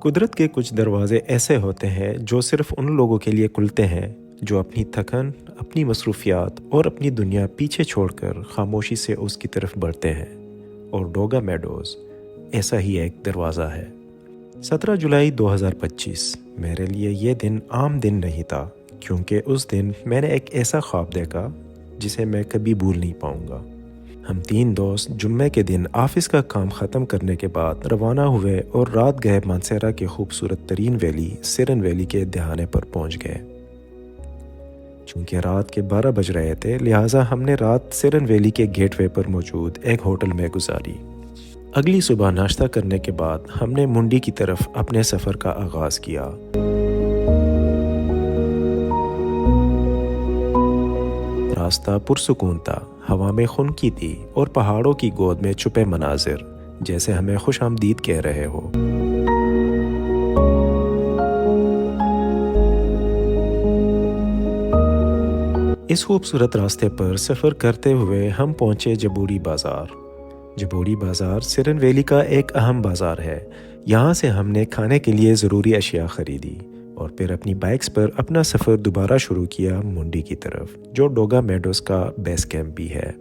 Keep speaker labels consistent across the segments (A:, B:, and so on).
A: कुदरत के कुछ दरवाज़े ऐसे होते हैं जो सिर्फ़ उन लोगों के लिए खुलते हैं जो अपनी थकन, अपनी मसरूफ़ियात और अपनी दुनिया पीछे छोड़कर खामोशी से उसकी तरफ बढ़ते हैं। और डोगा मेडोज़ ऐसा ही एक दरवाज़ा है। 17 जुलाई 2025 मेरे लिए ये दिन आम दिन नहीं था, क्योंकि उस दिन मैंने एक ऐसा ख्वाब देखा जिसे मैं कभी भूल नहीं पाऊँगा। हम 3 दोस्त जुम्मे के दिन ऑफिस का काम ख़त्म करने के बाद रवाना हुए और रात गए मानसेरा के खूबसूरत तरीन वैली सिरन वैली के दहाने पर पहुंच गए। चूँकि रात के 12 बज रहे थे, लिहाजा हमने रात सिरन वैली के गेटवे पर मौजूद एक होटल में गुजारी। अगली सुबह नाश्ता करने के बाद हमने मुंडी की तरफ अपने सफ़र का आगाज़ किया। रास्ता पुरसुकून था, हवा में खुनकी थी और पहाड़ों की गोद में छुपे मनाजिर जैसे हमें खुश आमदीद कह रहे हो। इस खूबसूरत रास्ते पर सफ़र करते हुए हम पहुंचे जबूरी बाज़ार। जबूरी बाज़ार सिरन वैली का एक अहम बाज़ार है। यहाँ से हमने खाने के लिए ज़रूरी अशिया ख़रीदी और फिर अपनी बाइक्स पर अपना सफ़र दोबारा शुरू किया मुंडी की तरफ, जो डोगा मेडोज़ का बेस कैंप भी है।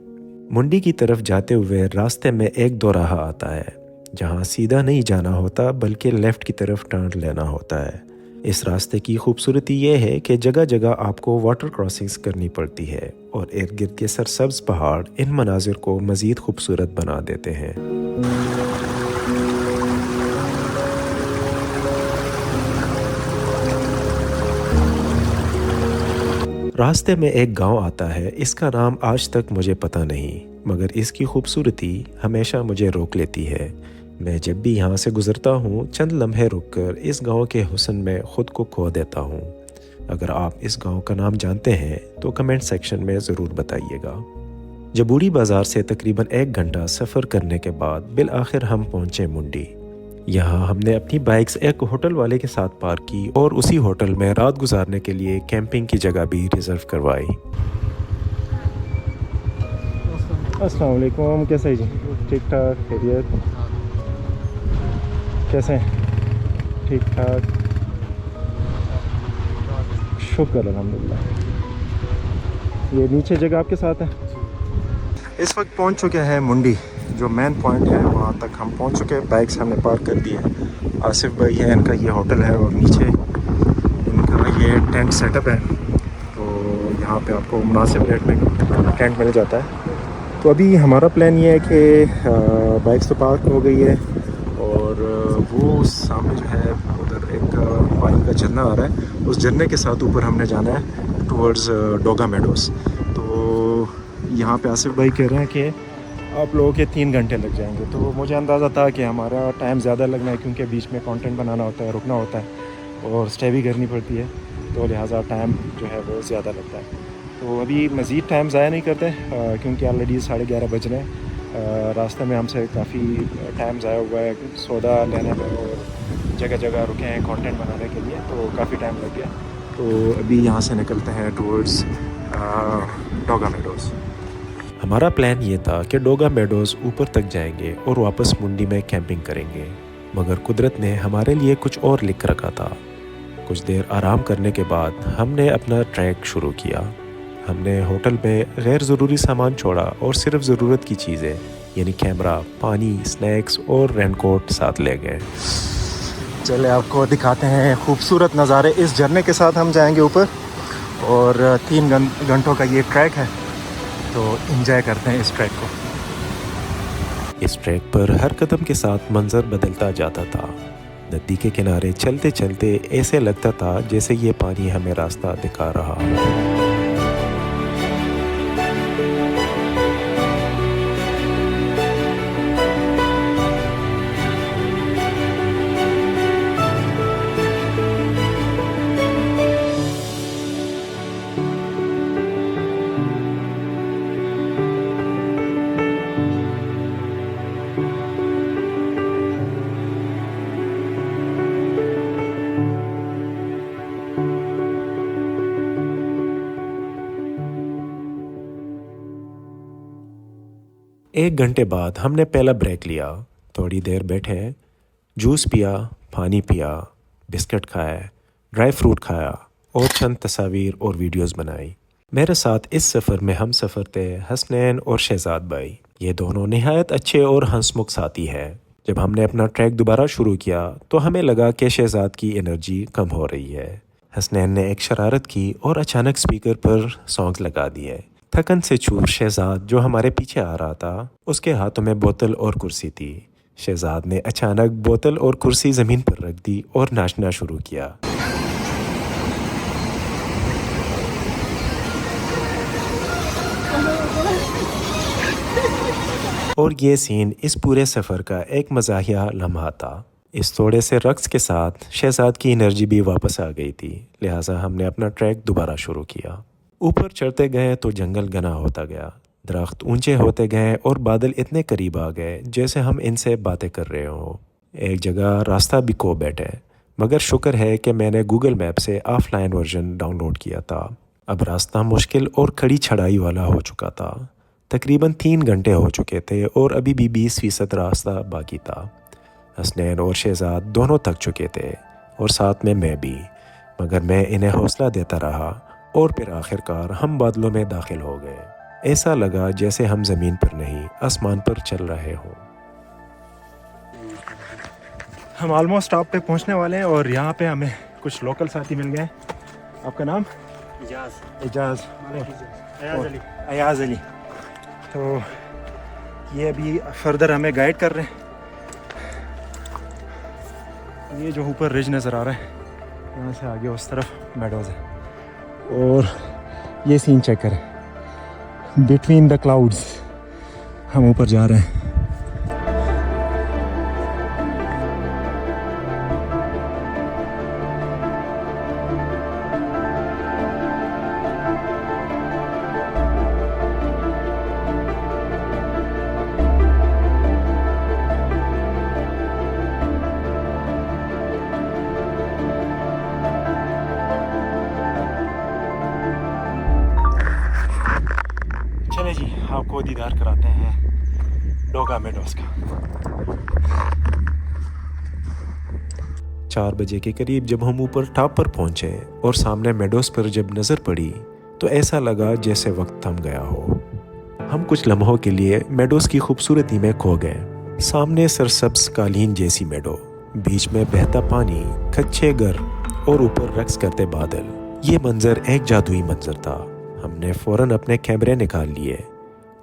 A: मुंडी की तरफ जाते हुए रास्ते में एक दोराहा आता है, जहाँ सीधा नहीं जाना होता बल्कि लेफ़्ट की तरफ टर्न लेना होता है। इस रास्ते की खूबसूरती ये है कि जगह जगह आपको वाटर क्रॉसिंग्स करनी पड़ती है और इर्द गिर्द के सरसब्ज़ पहाड़ इन मनाजिर को मज़ीद खूबसूरत बना देते हैं। रास्ते में एक गांव आता है, इसका नाम आज तक मुझे पता नहीं, मगर इसकी खूबसूरती हमेशा मुझे रोक लेती है। मैं जब भी यहाँ से गुज़रता हूँ, चंद लम्हे रुककर इस गांव के हुस्न में ख़ुद को खो देता हूँ। अगर आप इस गांव का नाम जानते हैं तो कमेंट सेक्शन में ज़रूर बताइएगा। जबूरी बाज़ार से तकरीबन 1 घंटा सफ़र करने के बाद बिल आखिर हम पहुँचे मुंडी। यहाँ हमने अपनी बाइक्स एक होटल वाले के साथ पार्क की और उसी होटल में रात गुजारने के लिए कैंपिंग की जगह भी रिज़र्व करवाई। अस्सलाम वालेकुम, कैसे हैं जी? ठीक ठाक, खैरियत? कैसे हैं? ठीक ठाक, शुक्र अल्हम्दुलिल्लाह। ये नीचे जगह आपके साथ है। इस वक्त पहुंच चुके हैं मुंडी, जो मेन पॉइंट है वहाँ तक हम पहुंच चुके हैं। बाइक्स हमने पार्क कर दी है। आसिफ भाई है, इनका ये होटल है और नीचे इनका ये टेंट सेटअप है। तो यहाँ पे आपको मुनासिब रेट में टेंट मिल जाता है। तो अभी हमारा प्लान ये है कि बाइक्स तो पार्क हो गई है और वो सामने जो है उधर एक पानी का झरना आ रहा है। उस झरने के साथ ऊपर हमने जाना है टुवर्ड्स डोगा मेडोज़। तो यहाँ पे आसिफ भाई कह रहे हैं कि आप लोगों के 3 घंटे लग जाएंगे। तो मुझे अंदाज़ा था कि हमारा टाइम ज़्यादा लगना है, क्योंकि बीच में कंटेंट बनाना होता है, रुकना होता है और स्टे भी करनी पड़ती है, तो लिहाजा टाइम जो है वो ज़्यादा लगता है। तो अभी मज़ीद टाइम ज़ाया नहीं करते, क्योंकि ऑलरेडी 11:30 बज रहे हैं। रास्ते में हमसे काफ़ी टाइम ज़ाया हुआ है सौदा लेने में और जगह जगह रुके हैं कंटेंट बनाने के लिए, तो काफ़ी टाइम लग गया। तो अभी यहाँ से निकलते हैं टुवर्ड्स डोगा मेडोज़। हमारा प्लान ये था कि डोगा मेडोज़ ऊपर तक जाएंगे और वापस मुंडी में कैंपिंग करेंगे, मगर कुदरत ने हमारे लिए कुछ और लिख रखा था। कुछ देर आराम करने के बाद हमने अपना ट्रैक शुरू किया। हमने होटल में गैर ज़रूरी सामान छोड़ा और सिर्फ ज़रूरत की चीज़ें यानी कैमरा, पानी, स्नैक्स और रेनकोट साथ ले गए। चले आपको दिखाते हैं खूबसूरत नज़ारे। इस झरने के साथ हम जाएंगे ऊपर और 3 घंटों का ये ट्रैक है, तो एंजॉय करते हैं इस ट्रैक को। इस ट्रैक पर हर कदम के साथ मंजर बदलता जाता था। नदी के किनारे चलते चलते ऐसे लगता था जैसे ये पानी हमें रास्ता दिखा रहा हो। एक घंटे बाद हमने पहला ब्रेक लिया। थोड़ी देर बैठे
B: जूस पिया, पानी पिया, बिस्किट खाए, ड्राई फ्रूट खाया और चंद तस्वीर और वीडियोस बनाई। मेरे साथ इस सफ़र में हम सफ़र थे हसनैन और शहजाद भाई। ये दोनों निहायत अच्छे और हंसमुख साथी हैं। जब हमने अपना ट्रैक दोबारा शुरू किया तो हमें लगा कि शहजाद की एनर्जी कम हो रही है। हसनैन ने एक शरारत की और अचानक स्पीकर पर सॉन्ग्स लगा दिए। थकन से चूर शहजाद जो हमारे पीछे आ रहा था, उसके हाथों में बोतल और कुर्सी थी। शहजाद ने अचानक बोतल और कुर्सी ज़मीन पर रख दी और नाचना शुरू किया। और ये सीन इस पूरे सफ़र का एक मज़ाहिया लम्हा था। इस थोड़े से रक्स के साथ शहजाद की एनर्जी भी वापस आ गई थी, लिहाजा हमने अपना ट्रैक दोबारा शुरू किया। ऊपर चढ़ते गए तो जंगल घना होता गया, दरख्त ऊंचे होते गए और बादल इतने करीब आ गए जैसे हम इनसे बातें कर रहे हों। एक जगह रास्ता भी खो बैठे, मगर शुक्र है कि मैंने गूगल मैप से ऑफलाइन वर्जन डाउनलोड किया था। अब रास्ता मुश्किल और खड़ी चढ़ाई वाला हो चुका था। तकरीबन 3 घंटे हो चुके थे और अभी भी 20% रास्ता बाकी था। हसनैन और शहजाद दोनों थक चुके थे और साथ में मैं भी, मगर मैं इन्हें हौसला देता रहा और फिर आखिरकार हम बादलों में दाखिल हो गए। ऐसा लगा जैसे हम ज़मीन पर नहीं आसमान पर चल रहे हों।
A: हम ऑलमोस्ट स्टॉप पे पहुंचने वाले हैं और यहाँ पे हमें कुछ लोकल साथी मिल गए। आपका नाम? एजाज। अयाज अली। तो ये अभी फर्दर हमें गाइड कर रहे हैं। ये जो ऊपर रिज नज़र आ रहा है, यहाँ से आगे उस तरफ मेडोज़ है और ये सीन चेक करें, बिटवीन द क्लाउड्स हम ऊपर जा रहे हैं। चले जी, आपको दीदार कराते हैं डोगा मेडोज़ का।
B: 4 बजे के करीब जब हम ऊपर टॉप पर पहुंचे और सामने मेडोज़ पर जब नज़र पड़ी तो ऐसा लगा जैसे वक्त थम गया हो। हम कुछ लम्हों के लिए मेडोज़ की खूबसूरती में खो गए। सामने सरसब्ज कालीन जैसी मेडो, बीच में बहता पानी, कच्चे घर और ऊपर रक्स करते बादल। ये मंजर एक जादुई मंजर था। हमने फ़ौरन अपने कैमरे निकाल लिए।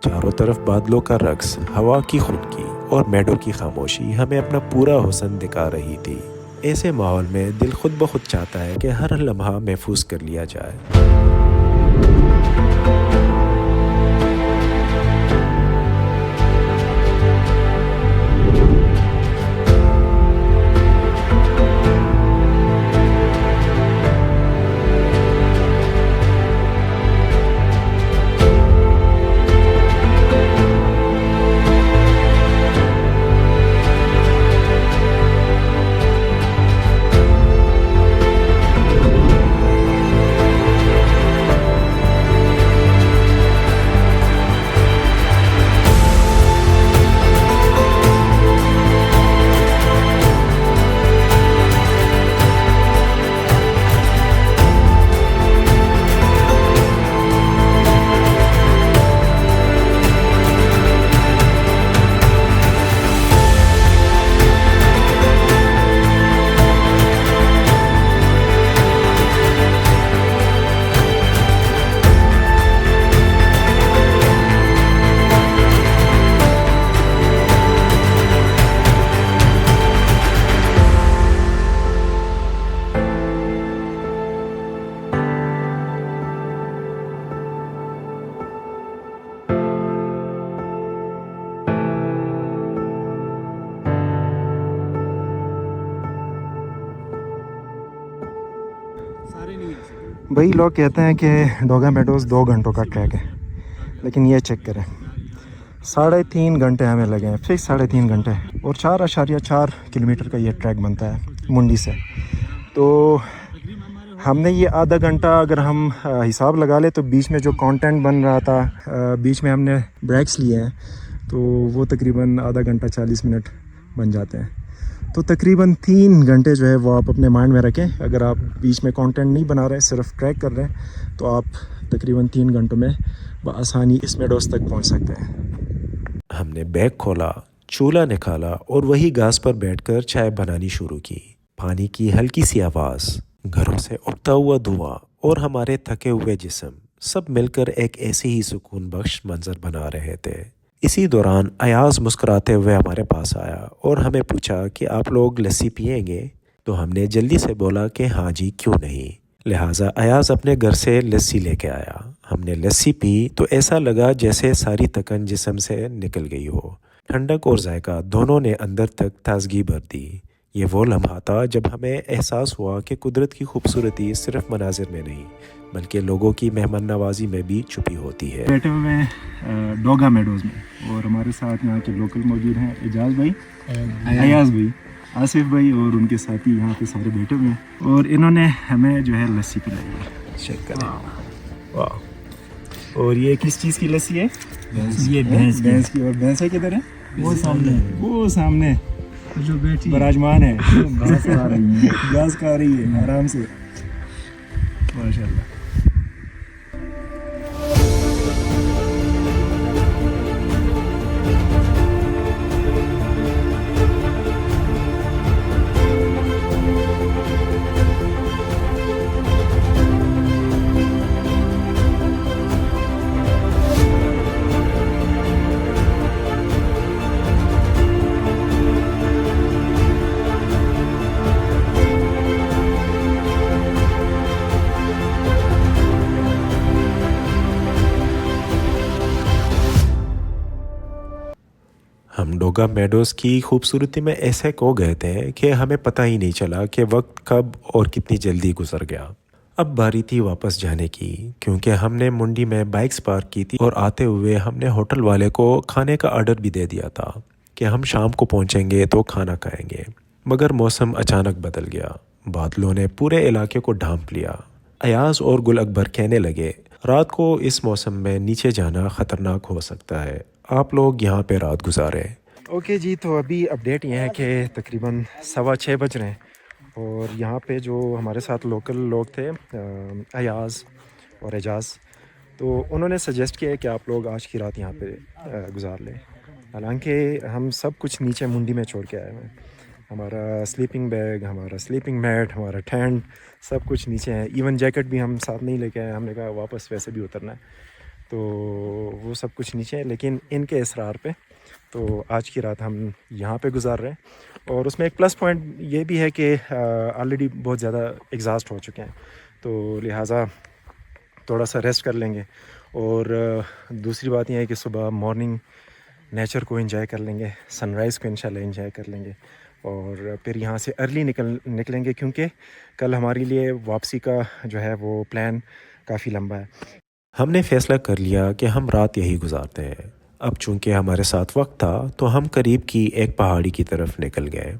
B: चारों तरफ बादलों का रक्स, हवा की खुनकी और मेडो की खामोशी हमें अपना पूरा हुस्न दिखा रही थी। ऐसे माहौल में दिल खुद ब खुद चाहता है कि हर लम्हा महफूज कर लिया जाए।
A: भाई लोग कहते हैं कि डोगा मेडोज़ 2 घंटों का ट्रैक है, लेकिन ये चेक करें 3.5 घंटे हमें लगे हैं, फिर 3.5 घंटे और 4.4 किलोमीटर का ये ट्रैक बनता है मुंडी से। तो हमने ये आधा घंटा अगर हम हिसाब लगा ले तो बीच में जो कंटेंट बन रहा था, बीच में हमने ब्रेक्स लिए हैं तो वो तकरीबन आधा घंटा 40 मिनट बन जाते हैं। तो तकरीबन 3 घंटे जो है वो आप अपने माइंड में रखें। अगर आप बीच में कंटेंट नहीं बना रहे, सिर्फ ट्रैक कर रहे हैं, तो आप तकरीबन 3 घंटों में बआसानी इस मेडोज़ तक पहुंच सकते हैं।
B: हमने बैग खोला, चूल्हा निकाला और वही घास पर बैठकर चाय बनानी शुरू की। पानी की हल्की सी आवाज़, घरों से उठता हुआ धुआं और हमारे थके हुए जिस्म सब मिलकर एक ऐसे ही सुकून बख्श मंजर बना रहे थे। इसी दौरान अयाज मुस्कुराते हुए हमारे पास आया और हमें पूछा कि आप लोग लस्सी पिएंगे? तो हमने जल्दी से बोला कि हाँ जी, क्यों नहीं। लिहाजा अयाज अपने घर से लस्सी लेके आया। हमने लस्सी पी तो ऐसा लगा जैसे सारी थकन जिस्म से निकल गई हो। ठंडक और जायका दोनों ने अंदर तक ताजगी भर दी। ये वो लम्हा था जब हमें एहसास हुआ कि कुदरत की खूबसूरती सिर्फ मनाजिर में नहीं, बल्कि लोगों की मेहमान नवाजी में भी छुपी होती है।
A: बैठे हुए हैं डोगा मेडोज़ में और हमारे साथ यहाँ के लोकल मौजूद हैं एजाज भाई, अयाज भाई, आसिफ भाई और उनके साथी यहाँ पे सारे बैठे हुए हैं और इन्होंने हमें जो है लस्सी पिलाई है। चेक करें, वाह। और ये किस चीज़ की लस्सी है?
C: ये भैंस
A: की। और भैंस है किधर है?
C: वो सामने
A: जो बेटी विराजमान है, घास खा रही है, घास खा रही है आराम से, माशाल्लाह।
B: हम डोगा मेडोज़ की खूबसूरती में ऐसे खो गए थे कि हमें पता ही नहीं चला कि वक्त कब और कितनी जल्दी गुजर गया। अब बारी थी वापस जाने की, क्योंकि हमने मुंडी में बाइक्स पार्क की थी और आते हुए हमने होटल वाले को खाने का ऑर्डर भी दे दिया था कि हम शाम को पहुंचेंगे तो खाना खाएंगे। मगर मौसम अचानक बदल गया। बादलों ने पूरे इलाके को ढांप लिया। अयाज और गुल अकबर कहने लगे, रात को इस मौसम में नीचे जाना ख़तरनाक हो सकता है, आप लोग यहाँ पे रात गुजारें।
A: ओके जी, तो अभी अपडेट ये है कि तकरीबन 6:15 बज रहे हैं और यहाँ पे जो हमारे साथ लोकल लोग थे अयाज और एजाज, तो उन्होंने सजेस्ट किया है कि आप लोग आज की रात यहाँ पे गुजार लें। हालांकि हम सब कुछ नीचे मुंडी में छोड़ के आए हैं। हमारा स्लीपिंग बैग, हमारा स्लीपिंग मैट, हमारा टेंट, सब कुछ नीचे है। इवन जैकेट भी हम साथ नहीं लेके आए, हमने कहा वापस वैसे भी उतरना है, तो वो सब कुछ नीचे है। लेकिन इनके इसरार पे तो आज की रात हम यहाँ पे गुजार रहे हैं। और उसमें एक प्लस पॉइंट ये भी है कि ऑलरेडी बहुत ज़्यादा एग्जॉस्ट हो चुके हैं, तो लिहाजा थोड़ा सा रेस्ट कर लेंगे। और दूसरी बात यह है कि सुबह मॉर्निंग नेचर को एंजॉय कर लेंगे, सनराइज़ को इंशाल्लाह एंजॉय कर लेंगे और फिर यहाँ से अर्ली निकलेंगे, क्योंकि कल हमारे लिए वापसी का जो है वो प्लान काफ़ी लंबा है।
B: हमने फैसला कर लिया कि हम रात यही गुजारते हैं। अब चूंकि हमारे साथ वक्त था तो हम करीब की एक पहाड़ी की तरफ निकल गए।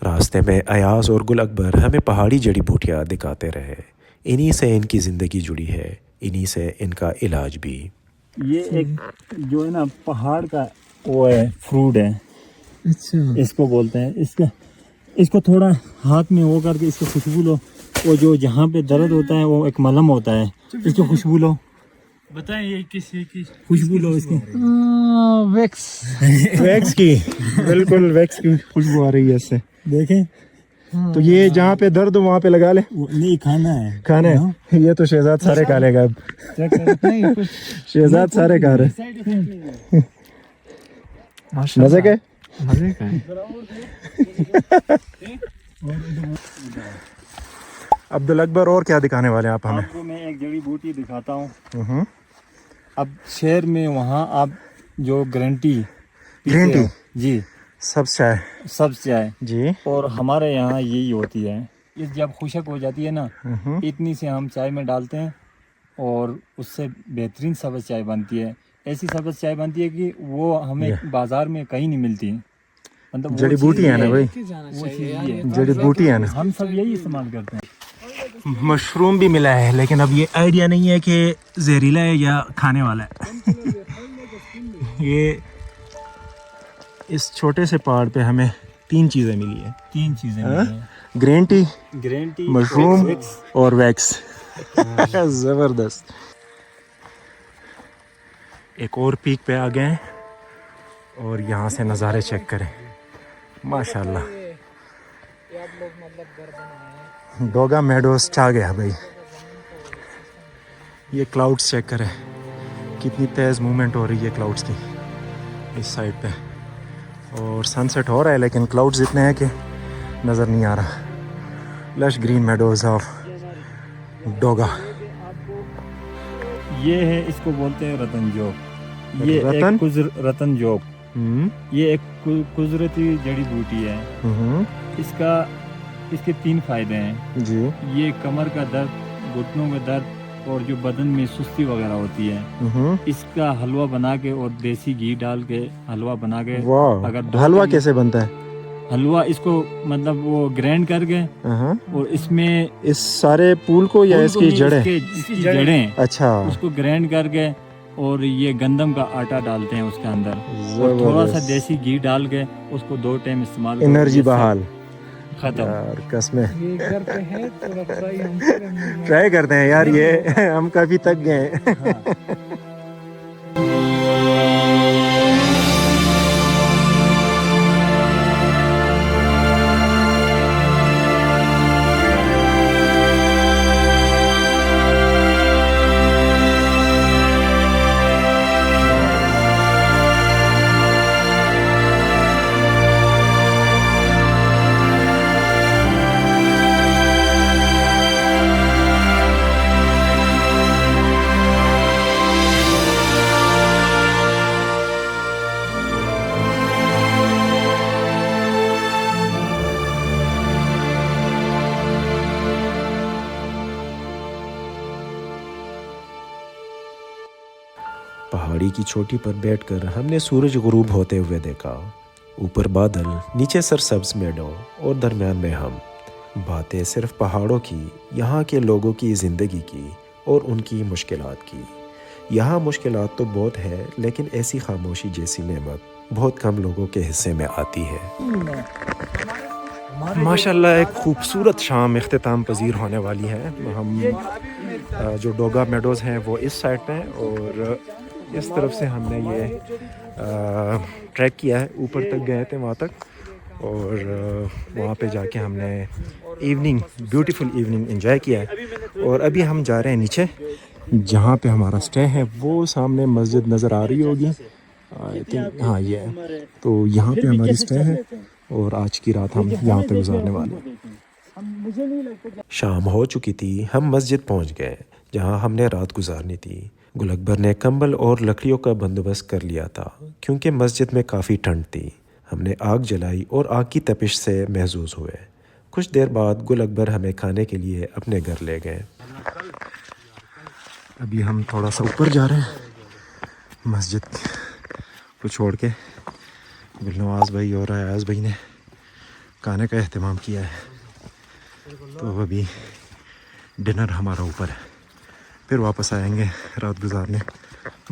B: रास्ते में अयाज और गुल अकबर हमें पहाड़ी जड़ी बूटियाँ दिखाते रहे। इन्हीं से इनकी ज़िंदगी जुड़ी है, इन्हीं से इनका इलाज भी।
C: ये एक जो है ना पहाड़ का वो है, फ्रूट है। अच्छा, इसको बोलते हैं। इसको थोड़ा हाथ में वो करके इसको खुशबू लो। वो जो जहाँ पे दर्द होता है वो एक मलहम होता है, इसको खुशबू लो। बताएं ये किस खुशबू लो इसकी।
A: वैक्स की, बिल्कुल वैक्स की खुशबू आ रही है इससे।
C: देखें,
A: तो ये जहाँ पे दर्द हो वहाँ पे लगा ले।
C: नहीं, खाना
A: है। ये तो शहजाद सारे खा लेगा अब। शहजाद सारे खा रहे। मजे के अब्दुल अकबर, और क्या दिखाने वाले हैं आप हमें?
C: आपको मैं एक जड़ी बूटी दिखाता हूँ। अब शहर में वहाँ आप जो ग्रीन टी जी, सब्ज चाय
A: जी,
C: और हमारे यहाँ यही होती है। ये जब खुशक हो जाती है ना, इतनी से हम चाय में डालते हैं और उससे बेहतरीन सब्ज चाय बनती है। ऐसी सब्ज चाय बनती है कि वो हमें बाजार में कहीं नहीं मिलती। मतलब
A: जड़ी बूटी है ना भाई,
C: वो चीज़
A: जड़ी बूटी है ना,
C: हम सब यही इस्तेमाल करते हैं।
A: मशरूम भी मिला है, लेकिन अब ये आइडिया नहीं है कि जहरीला है या खाने वाला है। ये इस छोटे से पहाड़ पे हमें 3 चीज़ें मिली है।
C: 3 चीजें मिली हैं।
A: Green tea,
C: green tea,
A: mushroom
C: wax.
A: और वैक्स। ज़बरदस्त। एक और पीक पे आ गए हैं और यहाँ से नज़ारे चेक करें, माशाल्लाह। डोगा मेडोस छा गया भाई। ये क्लाउड्स चेक करें, कितनी तेज़ मूवमेंट हो रही है क्लाउड्स की इस साइड पे। और सनसेट हो रहा है लेकिन क्लाउड्स इतने हैं कि नज़र नहीं आ रहा। Lush green meadows of Doga.
C: ये है, इसको बोलते हैं रतन जोग। ये
A: रतन?
C: एक रतन जोग,
A: हम्म
C: ये एक कुदरती जड़ी बूटी है।
A: हम्म,
C: इसके 3 फायदे हैं
A: जी।
C: ये कमर का दर्द, घुटनों का दर्द और जो बदन में सुस्ती वगैरह होती है, इसका हलवा बना के और देसी घी डाल के हलवा बना के
A: वाह,
C: अगर
A: हलवा कैसे बनता है?
C: हलवा इसको मतलब वो ग्राइंड करके और इसमें
A: इस सारे फूल को या इसकी जड़ें?
C: इसकी जड़ें
A: अच्छा,
C: उसको ग्राइंड करके और ये गंदम का आटा डालते हैं उसके अंदर और थोड़ा सा देसी घी डाल के उसको 2 टाइम इस्तेमाल करो,
A: एनर्जी
C: ये
A: बहाल।
C: खत्म।
A: यार कसमें
D: ये घर पे है, थोड़ा ट्राई हम करेंगे।
A: ट्राई करते हैं यार, ये हम काफी थक गए हैं।
C: हाँ।
B: पहाड़ी की चोटी पर बैठकर हमने सूरज गुरूब होते हुए देखा। ऊपर बादल, नीचे सरसब्ज मेडो और दरमियान में हम। बातें सिर्फ पहाड़ों की, यहाँ के लोगों की ज़िंदगी की और उनकी मुश्किलात की। यहाँ मुश्किलात तो बहुत है लेकिन ऐसी खामोशी जैसी नेमत बहुत कम लोगों के हिस्से में आती है। माशाल्लाह एक खूबसूरत शाम इख्तिताम पजीर होने वाली है। हम जो डोगा मेडोज़ हैं वो इस साइड पे हैं और इस तरफ से हमने ये ट्रैक किया है, ऊपर तक गए थे वहाँ तक और वहाँ पे जाके हमने ब्यूटीफुल इवनिंग एंजॉय किया है। और अभी हम जा रहे हैं नीचे जहाँ पे हमारा स्टे है। वो सामने मस्जिद नज़र आ रही होगी, आई थिंक, हाँ ये है। तो यहाँ पे हमारी स्टे है और आज की रात हम यहाँ पे गुजारने वाले हैं। शाम हो चुकी थी, हम मस्जिद पहुँच गए जहाँ हमने रात गुजारनी थी। गुल अकबर ने कंबल और लकड़ियों का बंदोबस्त कर लिया था क्योंकि मस्जिद में काफ़ी ठंड थी। हमने आग जलाई और आग की तपिश से महसूस हुए। कुछ देर बाद गुल अकबर हमें खाने के लिए अपने घर ले गए।
A: अभी हम थोड़ा सा ऊपर जा रहे हैं मस्जिद को छोड़ के। गुलनवाज भाई और अयाज भाई ने खाने का एहतमाम किया है, तो अभी डिनर हमारा ऊपर है, फिर वापस आएंगे रात गुजारने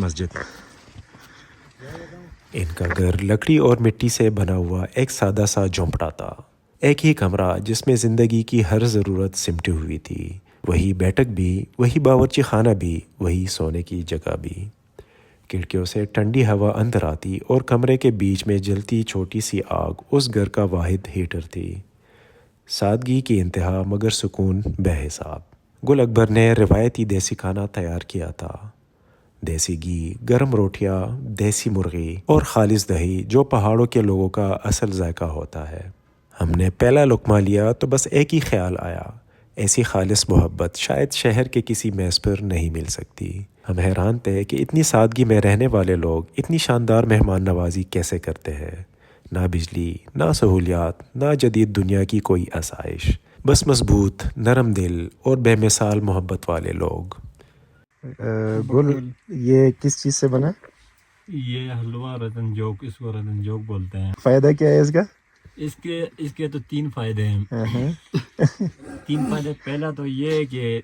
A: मस्जिद।
B: इनका घर लकड़ी और मिट्टी से बना हुआ एक सादा सा झोंपड़ा था। एक ही कमरा जिसमें ज़िंदगी की हर ज़रूरत सिमटी हुई थी। वही बैठक भी, वही बावर्ची खाना भी, वही सोने की जगह भी। खिड़कियों से ठंडी हवा अंदर आती और कमरे के बीच में जलती छोटी सी आग उस घर का वाहिद हीटर थी। सादगी की इंतहा मगर सुकून बेहिसाब। गुल अकबर ने रिवायती देसी खाना तैयार किया था। देसी घी, गर्म रोटियां, देसी मुर्गी और खालिस दही जो पहाड़ों के लोगों का असल जायका होता है। हमने पहला लुकमा लिया तो बस एक ही ख्याल आया, ऐसी खालिस मोहब्बत शायद शहर के किसी मेज़ पर नहीं मिल सकती। हम हैरान थे कि इतनी सादगी में रहने वाले लोग इतनी शानदार मेहमान नवाजी कैसे करते हैं। ना बिजली, ना सहूलियात, ना जदीद दुनिया की कोई आसाइश, बस मजबूत, नरम दिल और बेमिसाल मोहब्बत वाले लोग।
A: गुल, ये किस चीज़ से बना है?
C: ये हलवा रतन जोग, इसको रतन जोग बोलते हैं।
A: फ़ायदा क्या है इसका?
C: इसके तो 3 फायदे हैं। 3 फायदे, पहला तो ये है कि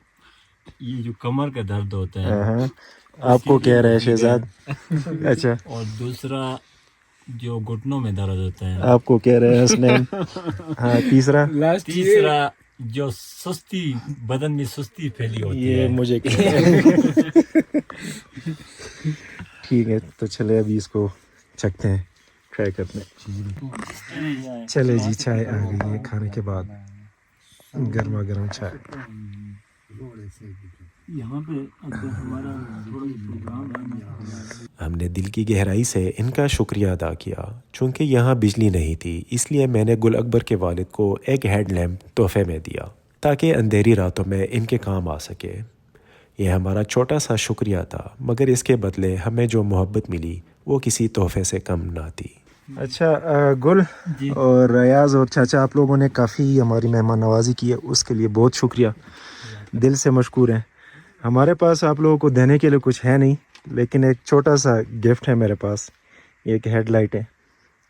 C: ये जो कमर का दर्द होता है
A: आपको कह रहे हैं शहजाद। अच्छा।
C: और दूसरा जो घुटनों में दर्द होता है।
A: आपको कह रहे हैं हसनैन। हाँ, तीसरा
C: तीसरा जो सुस्ती, बदन में सुस्ती फैली होती है।
A: ये मुझे ठीक है, तो चले अभी इसको चखते हैं, ट्राई करते हैं। चले जी, चाय आ गई है खाने के बाद, गर्मा गर्म चाय।
C: यहाँ पे हमारा थोड़ा प्रोग्राम है।
B: हमने दिल की गहराई से इनका शुक्रिया अदा किया। चूँकि यहाँ बिजली नहीं थी, इसलिए मैंने गुल अकबर के वालिद को एक हेडलैम्प तोहफे में दिया ताकि अंधेरी रातों में इनके काम आ सके। यह हमारा छोटा सा शुक्रिया था, मगर इसके बदले हमें जो मोहब्बत मिली वो किसी तोहफे से कम ना थी।
A: अच्छा गुल और अयाज और चाचा, आप लोगों ने काफ़ी हमारी मेहमान नवाजी की है, उसके लिए बहुत शुक्रिया, दिल से मशकूर हैं। हमारे पास आप लोगों को देने के लिए कुछ है नहीं, लेकिन एक छोटा सा गिफ्ट है मेरे पास। ये एक हेडलाइट है,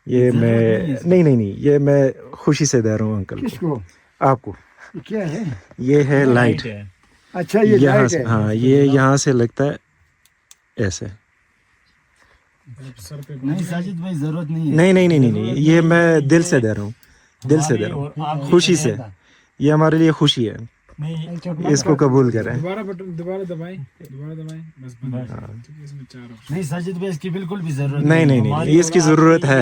A: ये मैं नहीं, ये मैं खुशी से दे रहा हूँ अंकल को। आपको
E: क्या है?
A: ये है लाइट।
E: अच्छा, ये
A: यहाँ
E: लाइट
A: से,
E: है।
A: हाँ, ये यहाँ से लगता है ऐसे।
C: नहीं साजिद भाई, जरूरत नहीं है।
A: नहीं, ये मैं दिल से दे रहा हूँ, दिल से दे रहा हूँ, खुशी से। ये हमारे लिए खुशी है, इसको कबूल करें।
D: दोबारा दबाएं बस बंद। इसमें 4
C: नहीं साजिद भाई, इसकी बिल्कुल भी जरूरत
A: नहीं, इसकी ज़रूरत है,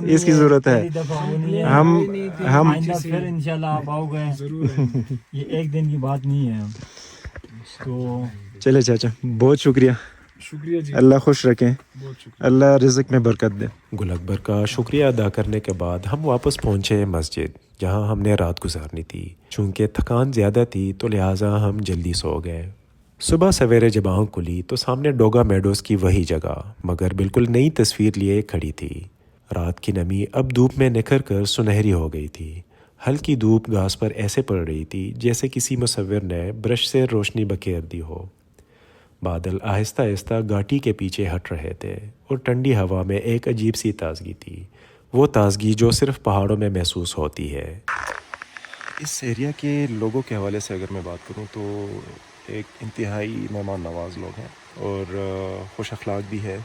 A: इसकी ज़रूरत है। हम
C: फिर इंशाल्लाह आप आओगे,
D: जरूर।
C: ये एक दिन की बात नहीं है। तो
A: चले चाचा, बहुत शुक्रिया
D: जी,
A: अल्लाह खुश रखें,
D: बहुत शुक्रिया।
A: अल्लाह रिज़्क में बरकत दे।
B: गुल अकबर का शुक्रिया अदा करने के बाद हम वापस पहुंचे मस्जिद, जहां हमने रात गुजारनी थी। चूँकि थकान ज़्यादा थी तो लिहाजा हम जल्दी सो गए। सुबह सवेरे जब आँख खुली तो सामने डोगा मेडोज़ की वही जगह, मगर बिल्कुल नई तस्वीर लिए खड़ी थी। रात की नमी अब धूप में निखर कर सुनहरी हो गई थी। हल्की धूप घास पर ऐसे पड़ रही थी जैसे किसी मुसव्विर ने ब्रश से रोशनी बखेर दी हो। बादल आहिस्ता आहिस्ता घाटी के पीछे हट रहे थे और ठंडी हवा में एक अजीब सी ताजगी थी, वो ताजगी जो सिर्फ पहाड़ों में महसूस होती है। इस एरिया के लोगों के हवाले से अगर मैं बात करूं तो एक इंतहाई मेहमान नवाज लोग हैं और खुश अखलाक भी है।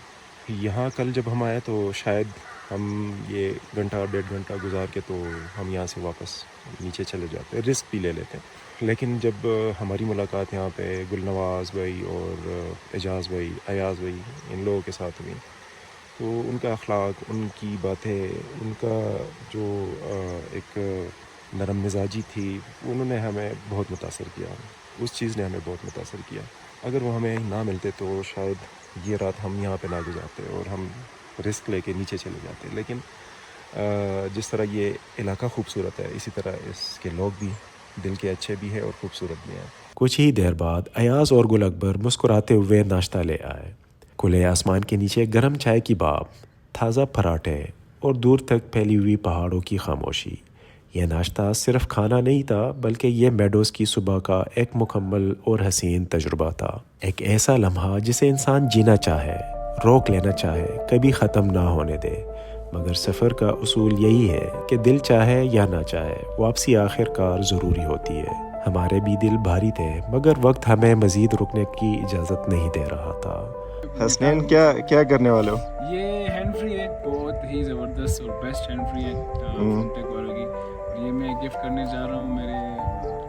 B: यहाँ कल जब हम आए तो शायद हम ये घंटा 1.5 घंटा गुजार के तो हम यहाँ से वापस नीचे चले जाते, रिस्क भी ले लेते। लेकिन जब हमारी मुलाकात यहाँ पे गुलनवाज भाई और एजाज़ भाई, अयाज़ भाई, इन लोगों के साथ हुई तो उनका अखलाक, उनकी बातें, उनका जो एक नरम मिजाजी थी, उन्होंने हमें बहुत मुतासर किया। उस चीज़ ने हमें बहुत मुतासर किया। अगर वो हमें ना मिलते तो शायद ये रात हम यहाँ पे ना गुजारते और हम रिस्क लेके नीचे चले जाते। लेकिन जिस तरह ये इलाका खूबसूरत है, इसी तरह इसके लोग भी दिल के अच्छे भी है और खूबसूरत भी हैं। कुछ ही देर बाद अयाज और गुल अकबर मुस्कुराते हुए नाश्ता ले आए। खुले आसमान के नीचे गर्म चाय की भाप, ताज़ा पराठे और दूर तक फैली हुई पहाड़ों की खामोशी। यह नाश्ता सिर्फ खाना नहीं था, बल्कि यह मेडोज़ की सुबह का एक मुकम्मल और हसीन तजुर्बा था। एक ऐसा लम्हा जिसे इंसान जीना चाहे, रोक लेना चाहे, कभी ख़त्म ना होने दे। मगर सफ़र का उसूल यही है कि दिल चाहे या ना चाहे, वापसी आखिरकार ज़रूरी होती है। हमारे भी दिल भारी थे, मगर वक्त हमें मज़ीद रुकने की इजाज़त नहीं दे रहा था।
A: हसनैन, क्या करने वाले हो?
D: ये हैंड फ्री है, बहुत ही ज़बरदस्त और बेस्ट हैंड फ्री है फिनटेक वालों की। ये मैं गिफ्ट करने जा रहा हूँ मेरे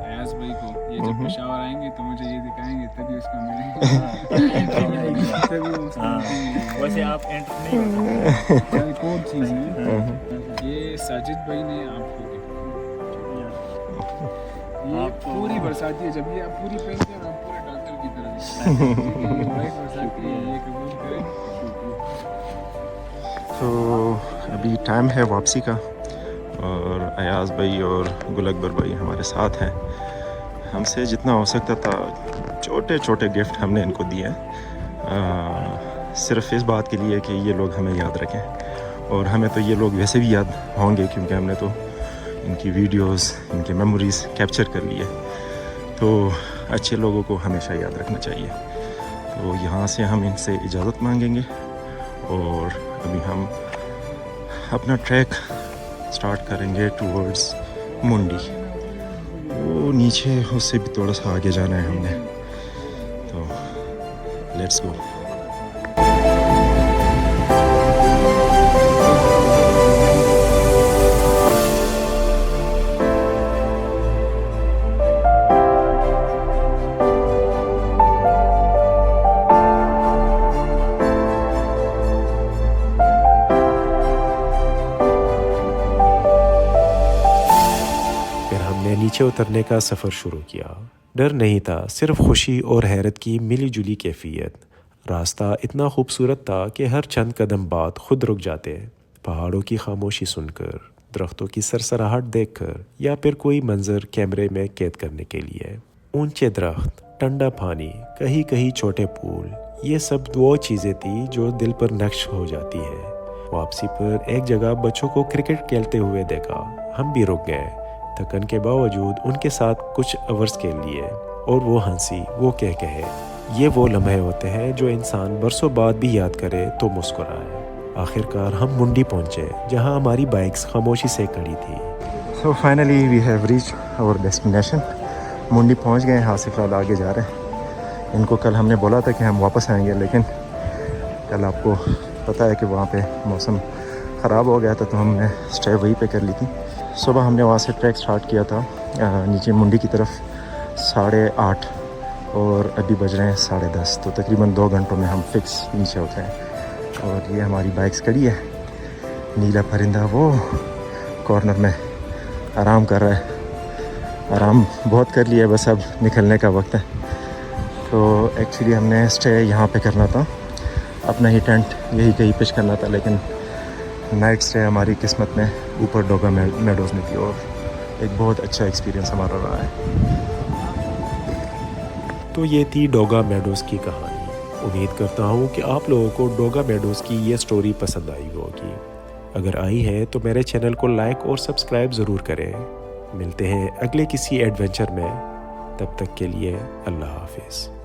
D: अयाज भाई को। ये जब पेशावर आएंगे तो मुझे ये दिखाएंगे, तभी उसका
C: वैसे आप एंटर नहीं
D: एक और चीज़ है, ये साजिद भाई ने आपको ये पूरी बरसाती है। जब ये आप पूरी पहनते हैं आप पूरे डॉक्टर की तरह दिखते हैं। वाइट बरसाती है, ये कबूल करें।
A: तो अभी टाइम है वापसी का और अयाज भाई और गुल अकबर भाई हमारे साथ हैं। हमसे जितना हो सकता था छोटे छोटे गिफ्ट हमने इनको दिए, सिर्फ इस बात के लिए कि ये लोग हमें याद रखें। और हमें तो ये लोग वैसे भी याद होंगे क्योंकि हमने तो इनकी वीडियोस, इनकी मेमोरीज़ कैप्चर कर लिए। तो अच्छे लोगों को हमेशा याद रखना चाहिए। तो यहाँ से हम इनसे इजाज़त मांगेंगे और अभी हम अपना ट्रैक स्टार्ट करेंगे टूवर्ड्स मुंडी। वो नीचे उससे भी थोड़ा सा आगे जाना है हमने, तो लेट्स गो।
B: नीचे उतरने का सफ़र शुरू किया। डर नहीं था, सिर्फ खुशी और हैरत की मिली जुली कैफियत। रास्ता इतना खूबसूरत था कि हर चंद कदम बाद खुद रुक जाते, पहाड़ों की खामोशी सुनकर, दरख्तों की सरसराहट देखकर, या फिर कोई मंजर कैमरे में कैद करने के लिए। ऊंचे दरख्त, ठंडा पानी, कहीं कहीं छोटे पूल, ये सब वो चीज़ें थी जो दिल पर नक्श हो जाती है। वापसी पर एक जगह बच्चों को क्रिकेट खेलते हुए देखा। हम भी रुक गए, थकन के बावजूद उनके साथ कुछ आवर्स खेल लिए, और वो हंसी, वो कह कहे। ये वो लम्हे होते हैं जो इंसान बरसों बाद भी याद करे तो मुस्कुराए। आखिरकार हम मुंडी पहुंचे, जहां हमारी बाइक्स खामोशी से खड़ी थी।
A: So finally we have reach our destination. Mundi पहुंच गए, यहाँ से फिलहाल आगे जा रहे हैं। इनको कल हमने बोला था कि हम वापस आएंगे, लेकिन कल आपको पता है कि वहाँ पे मौसम ख़राब हो गया था, तो हमने स्टे वहीं पे कर ली थी। सुबह हमने वहाँ से ट्रैक स्टार्ट किया था नीचे मुंडी की तरफ 8:30, और अभी बज रहे हैं 10:30, तो तकरीबन 2 घंटों में हम फिक्स नीचे होते हैं। और ये हमारी बाइक्स खड़ी है। नीला परिंदा वो कॉर्नर में आराम कर रहा है। आराम बहुत कर लिया, बस अब निकलने का वक्त है। तो एक्चुअली हमने स्टे यहाँ पे करना था, अपना ही टेंट यही कहीं पिच करना था, लेकिन नाइट स्टे हमारी किस्मत में ऊपर डोगा मेडोज़ में थी, और एक बहुत अच्छा एक्सपीरियंस हमारा रहा है।
B: तो ये थी डोगा मेडोज़ की कहानी। उम्मीद करता हूँ कि आप लोगों को डोगा मेडोज़ की ये स्टोरी पसंद आई होगी। अगर आई है तो मेरे चैनल को लाइक और सब्सक्राइब ज़रूर करें। मिलते हैं अगले किसी एडवेंचर में, तब तक के लिए अल्लाह हाफिज़।